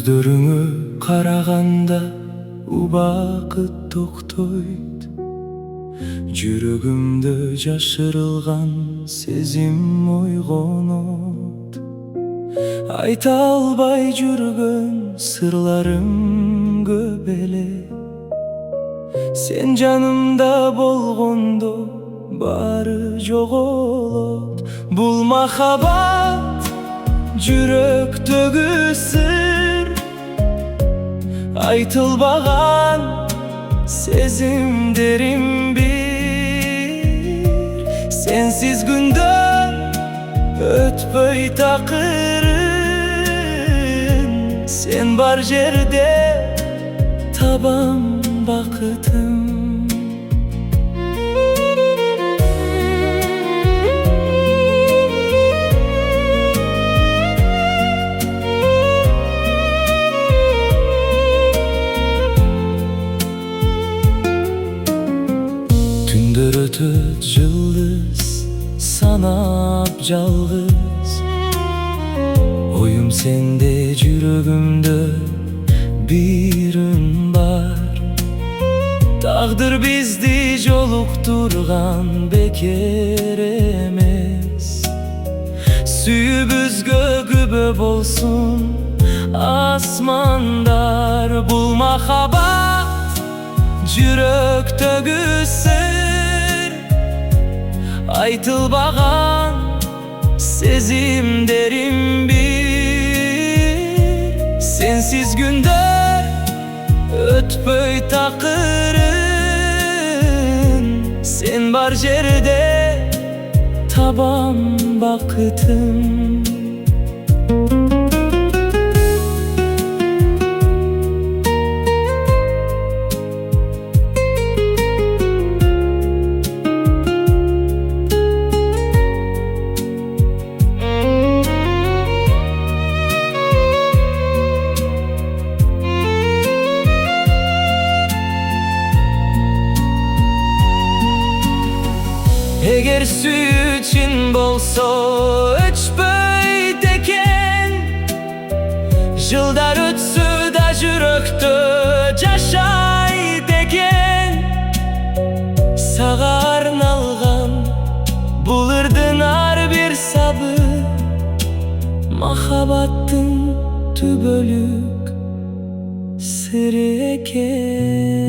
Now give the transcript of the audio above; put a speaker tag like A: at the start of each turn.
A: Көздөрүңө караганда убакыт токтойт. Жүрөгүмдө жашырылган сезим ойгонот. Айта албай жүргөн сырларым көп эле. Сен жанымда болгондо баары жоголот. Бул махаббат жүрөктөгү сыр, айтылбаган сезимдерим бир. Сенсиз күндөр өтпөй такырын, сен бар жерде табам бакытым. Түндөр өтөт жылдыз санап жалгыз. Оюм сенде, жүрөгүмдө бир үн бар. Тагдыр бизди жолуктурган бекер эмес. Сүйүүбүзгө күбө болсун асмандар. Бул махаббат жүрөктөгү сыр, айтылбаган сезимдерим бир. Сенсиз күндөр өтпөй такырын, сен бар жерде табам бакытым. Эгер сүйүүчүн болсо өчпөйт экен, жылдар өтсө да жүрөктө жашайт экен. Сага арналган бул ырдын ар бир сабы, махаббаттын түбөлүк сыры экен.